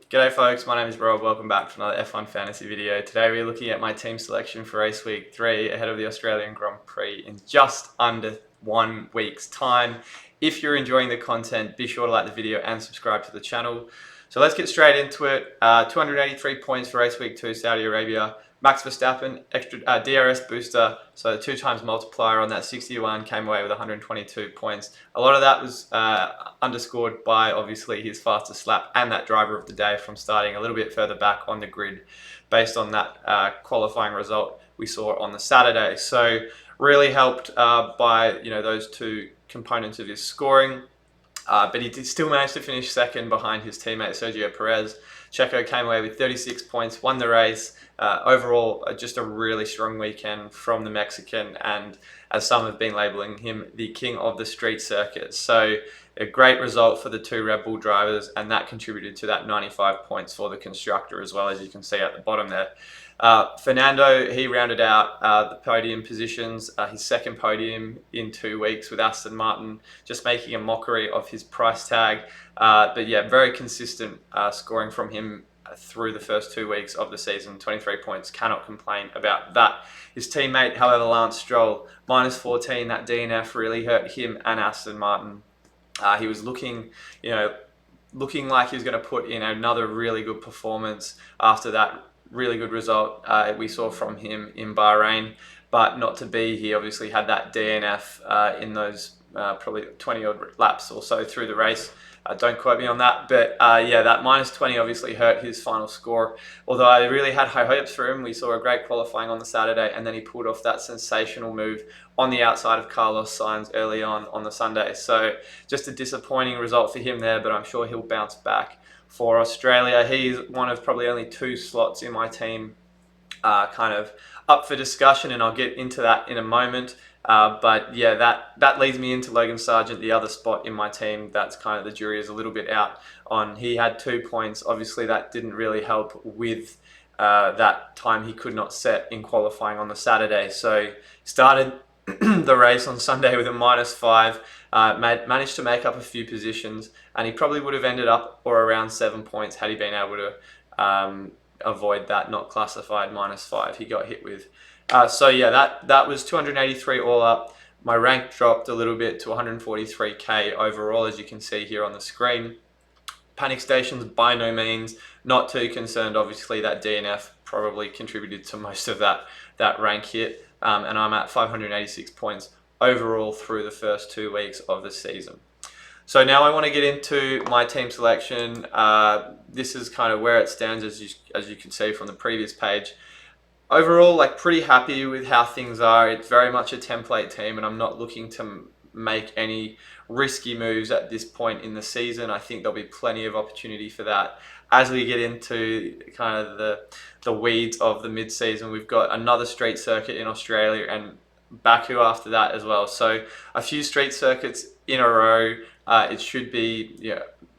G'day folks, my name is Rob, welcome back to another F1 Fantasy video. Today we're looking at my team selection for race week 3 ahead of the Australian Grand Prix in just under 1 week's time. If you're enjoying the content, be sure to like the video and subscribe to the channel. So let's get straight into it. 283 points for race week 2, Saudi Arabia. Max Verstappen, extra DRS booster, so the 2 times multiplier on that 61 came away with 122 points. A lot of that was underscored by obviously his fastest lap and that driver of the day from starting a little bit further back on the grid based on that qualifying result we saw on the Saturday. So really helped by those 2 components of his scoring. But he did still manage to finish second behind his teammate Sergio Perez. Checo came away with 36 points, won the race. Overall, just a really strong weekend from the Mexican, and as some have been labeling him, the king of the street circuit. So a great result for the 2 Red Bull drivers, and that contributed to that 95 points for the constructor as well, as you can see at the bottom there. Fernando, he rounded out the podium positions, his second podium in 2 weeks with Aston Martin, just making a mockery of his price tag. But yeah, very consistent scoring from him through the first 2 weeks of the season. 23 points, cannot complain about that. His teammate, however, Lance Stroll, minus 14, that DNF really hurt him and Aston Martin. He was looking like he was going to put in another really good performance after that really good result we saw from him in Bahrain, but not to be. He obviously had that DNF in those probably 20 odd laps or so through the race. Don't quote me on that, but yeah, that minus 20 obviously hurt his final score. Although I really had high hopes for him. We saw a great qualifying on the Saturday, and then he pulled off that sensational move on the outside of Carlos Sainz early on the Sunday. So just a disappointing result for him there, but I'm sure he'll bounce back. For Australia, he's one of probably only 2 slots in my team kind of up for discussion, and I'll get into that in a moment. But yeah, that leads me into Logan Sargent, the other spot in my team. That's kind of the jury is a little bit out on. He had 2 points. Obviously, that didn't really help with that time he could not set in qualifying on the Saturday. So he started the race on Sunday with a minus 5, managed to make up a few positions, and he probably would have ended up or around 7 points had he been able to avoid that not classified minus 5 he got hit with. So yeah, that was 283 all up. My rank dropped a little bit to 143k overall, as you can see here on the screen. Panic stations by no means, not too concerned. Obviously that DNF probably contributed to most of that rank hit, and I'm at 586 points overall through the first 2 weeks of the season. So now I want to get into my team selection. This is kind of where it stands, as you can see from the previous page. Overall, pretty happy with how things are. It's very much a template team, and I'm not looking to make any risky moves at this point in the season. I think there'll be plenty of opportunity for that as we get into kind of the weeds of the mid-season. We've got another street circuit in Australia and Baku after that as well. So a few street circuits in a row. It should be,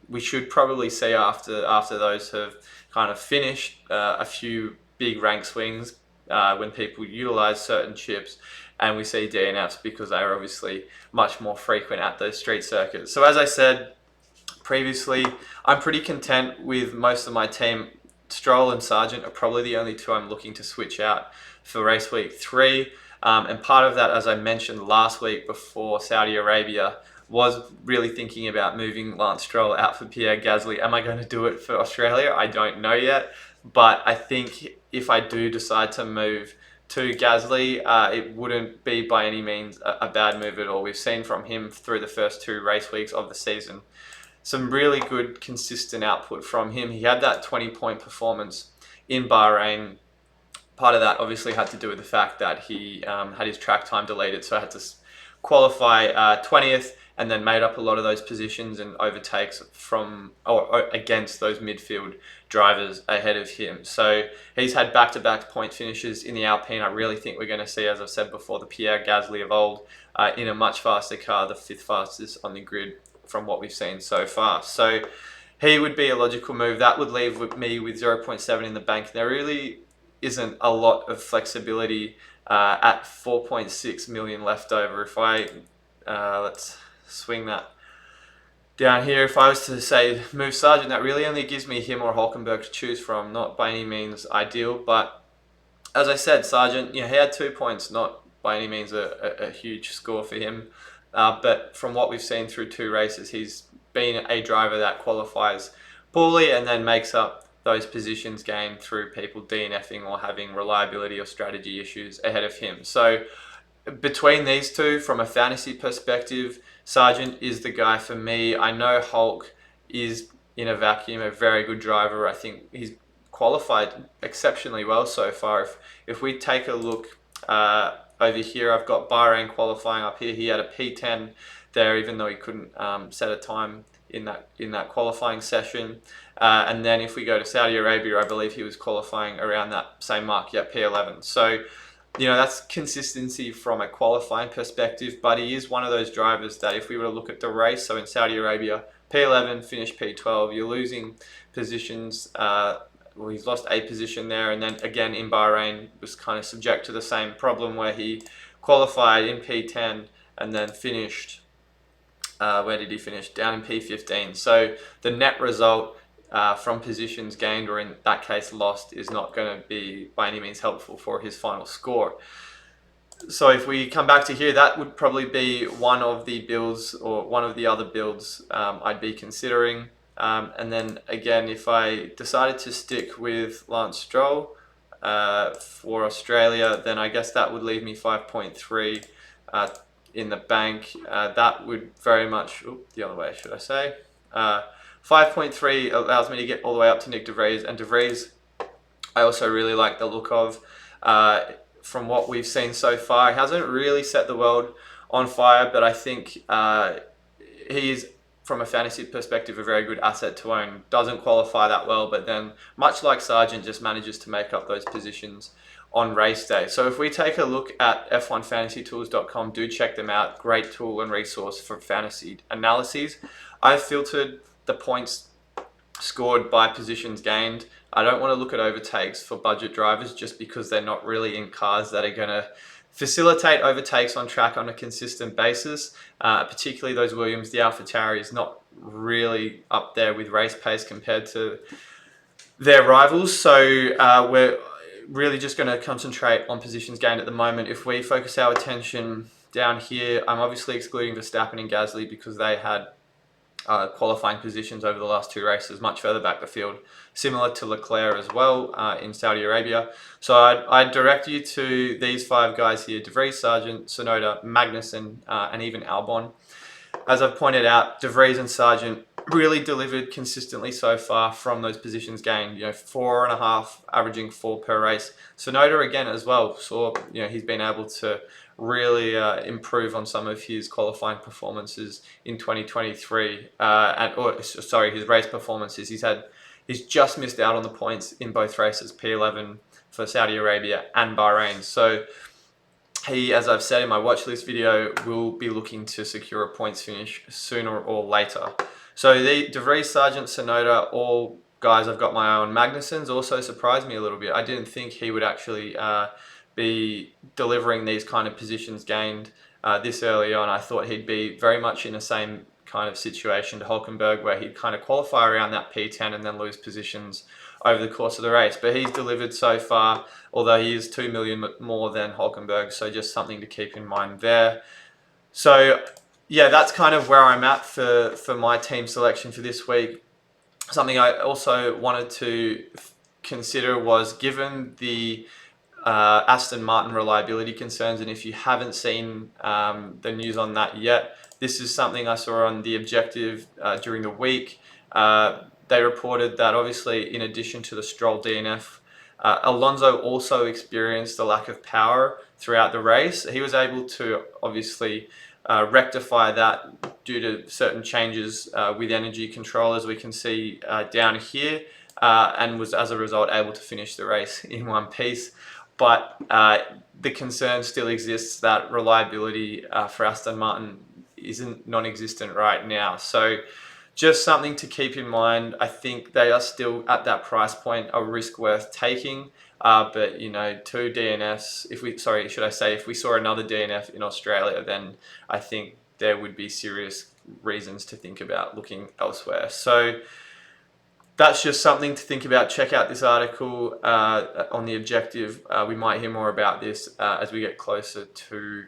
we should probably see after those have kind of finished a few big rank swings when people utilize certain chips, and we see DNFs because they are obviously much more frequent at those street circuits. So as I said previously, I'm pretty content with most of my team. Stroll and Sargent are probably the only 2 I'm looking to switch out for race week 3. And part of that, as I mentioned last week before Saudi Arabia, was really thinking about moving Lance Stroll out for Pierre Gasly. Am I going to do it for Australia? I don't know yet. But I think if I do decide to move to Gasly, it wouldn't be by any means a bad move at all. We've seen from him through the first 2 race weeks of the season some really good consistent output from him. He had that 20-point performance in Bahrain. Part of that obviously had to do with the fact that he had his track time deleted, so I had to qualify 20th, and then made up a lot of those positions and overtakes from or against those midfield drivers ahead of him. So he's had back-to-back point finishes in the Alpine. I really think we're going to see, as I've said before, the Pierre Gasly of old in a much faster car, the 5th fastest on the grid from what we've seen so far. So he would be a logical move. That would leave me with 0.7 in the bank. There really isn't a lot of flexibility at 4.6 million left over. If I let's swing that Down here, if I was to say move Sargent, that really only gives me him or Hulkenberg to choose from. Not by any means ideal, but as I said, Sargent, he had 2 points, not by any means a huge score for him. But from what we've seen through 2 races, he's been a driver that qualifies poorly and then makes up those positions gained through people DNFing or having reliability or strategy issues ahead of him. So between these two, from a fantasy perspective, Sargent is the guy for me. I know Hulk is, in a vacuum, a very good driver. I think he's qualified exceptionally well so far. If we take a look over here, I've got Bahrain qualifying up here. He had a P10 there, even though he couldn't set a time in that qualifying session. And then if we go to Saudi Arabia, I believe he was qualifying around that same mark, P11. So that's consistency from a qualifying perspective, but he is one of those drivers that if we were to look at the race, so in Saudi Arabia, P11, finished P12, you're losing positions. Well, he's lost a position there, and then again in Bahrain was kind of subject to the same problem where he qualified in P10 and then finished, where did he finish? Down in P15. So the net result from positions gained, or in that case lost, is not going to be by any means helpful for his final score. So if we come back to here, that would probably be one of the builds, or one of the other builds I'd be considering. And then again, if I decided to stick with Lance Stroll for Australia, then I guess that would leave me 5.3 in the bank. That would very much, the other way should I say, 5.3 allows me to get all the way up to Nick De Vries, and De Vries I also really like the look of. From what we've seen so far, he hasn't really set the world on fire, but I think he's, from a fantasy perspective, a very good asset to own. Doesn't qualify that well, but then, much like Sargent, just manages to make up those positions on race day. So if we take a look at f1fantasytools.com, do check them out. Great tool and resource for fantasy analyses. I've filtered the points scored by positions gained. I don't want to look at overtakes for budget drivers just because they're not really in cars that are going to facilitate overtakes on track on a consistent basis. Particularly those Williams, the AlphaTauri is not really up there with race pace compared to their rivals. So we're really just going to concentrate on positions gained at the moment. If we focus our attention down here, I'm obviously excluding Verstappen and Gasly because they had qualifying positions over the last 2 races, much further back the field, similar to Leclerc as well in Saudi Arabia. So I'd direct you to these 5 guys here: De Vries, Sargent, Tsunoda, Magnussen, and even Albon. As I've pointed out, De Vries and Sargent really delivered consistently so far from those positions gained. 4.5, averaging 4 per race. Tsunoda again as well. So he's been able to really improve on some of his qualifying performances in 2023, his race performances. He's just missed out on the points in both races, P11 for Saudi Arabia and Bahrain. So he, as I've said in my watch list video, will be looking to secure a points finish sooner or later. So the De Vries, Sargent, Tsunoda, all guys I've got my eye on. Magnussen's also surprised me a little bit. I didn't think he would actually be delivering these kind of positions gained this early on. I thought he'd be very much in the same kind of situation to Hulkenberg, where he'd kind of qualify around that P10 and then lose positions over the course of the race. But he's delivered so far, although he is 2 million more than Hulkenberg, so just something to keep in mind there. So yeah, that's kind of where I'm at for my team selection for this week. Something I also wanted to consider was, given the Aston Martin reliability concerns, and if you haven't seen the news on that yet, this is something I saw on The Objective during the week. They reported that obviously, in addition to the Stroll DNF, Alonso also experienced a lack of power throughout the race. He was able to obviously rectify that due to certain changes with energy control, as we can see down here, and was as a result able to finish the race in one piece. But the concern still exists that reliability for Aston Martin isn't non-existent right now. So just something to keep in mind. I think they are still at that price point, a risk worth taking. But 2 DNFs, if we saw another DNF in Australia, then I think there would be serious reasons to think about looking elsewhere. So that's just something to think about. Check out this article on The Objective. We might hear more about this as we get closer to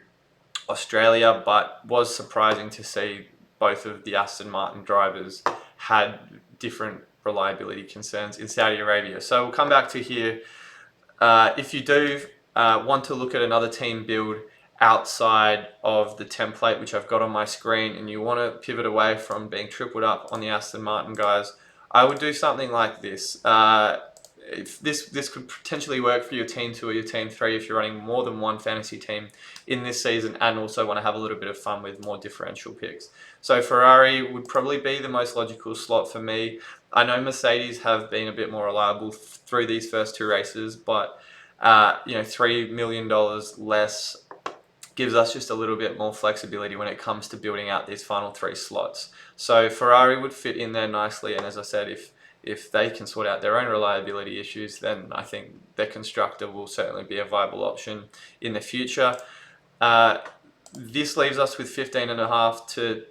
Australia, but was surprising to see both of the Aston Martin drivers had different reliability concerns in Saudi Arabia. So we'll come back to here. If you do want to look at another team build outside of the template which I've got on my screen, and you want to pivot away from being tripled up on the Aston Martin guys, I would do something like this. If this could potentially work for your team 2 or your team 3 if you're running more than one fantasy team in this season and also want to have a little bit of fun with more differential picks. So Ferrari would probably be the most logical slot for me. I know Mercedes have been a bit more reliable through these first 2 races, but $3 million less gives us just a little bit more flexibility when it comes to building out these final 3 slots. So Ferrari would fit in there nicely, and as I said, if they can sort out their own reliability issues, then I think their constructor will certainly be a viable option in the future. This leaves us with 15.5 to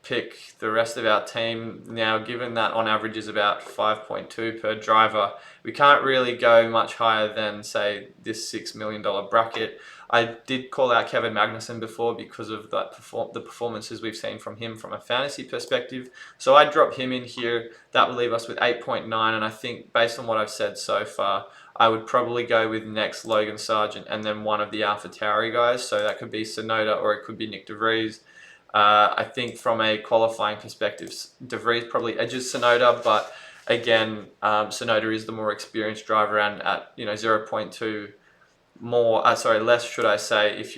pick the rest of our team. Now, given that on average is about 5.2 per driver, we can't really go much higher than, say, this $6 million bracket. I did call out Kevin Magnussen before because of the performances we've seen from him from a fantasy perspective. So I dropped him in here. That would leave us with 8.9, and I think based on what I've said so far, I would probably go with next Logan Sargent and then one of the AlphaTauri guys. So that could be Tsunoda or it could be Nick De Vries. I think from a qualifying perspective, De Vries probably edges Tsunoda, but again, Tsunoda is the more experienced driver, and at 0.2 less should I say, if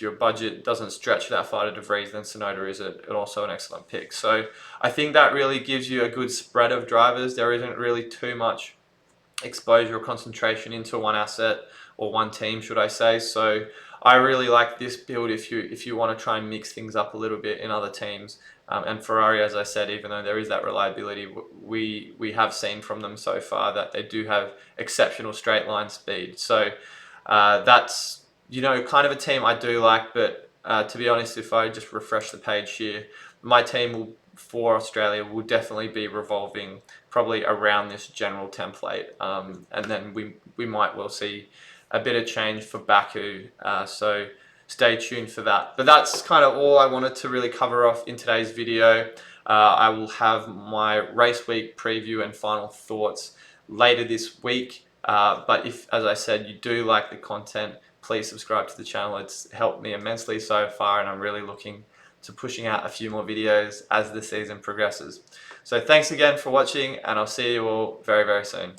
your budget doesn't stretch that far to De Vries, then Tsunoda is also an excellent pick. So I think that really gives you a good spread of drivers. There isn't really too much exposure or concentration into one asset or one team, should I say. So I really like this build if you want to try and mix things up a little bit in other teams. And Ferrari, as I said, even though there is that reliability, we have seen from them so far that they do have exceptional straight line speed. So that's kind of a team I do like. But to be honest, if I just refresh the page here, my team for Australia will definitely be revolving probably around this general template, and then we might well see a bit of change for Baku, so stay tuned for that. But that's kind of all I wanted to really cover off in today's video. I will have my race week preview and final thoughts later this week, but if, as I said, you do like the content, please subscribe to the channel. It's helped me immensely so far, and I'm really looking to pushing out a few more videos as the season progresses. So thanks again for watching, and I'll see you all very, very soon.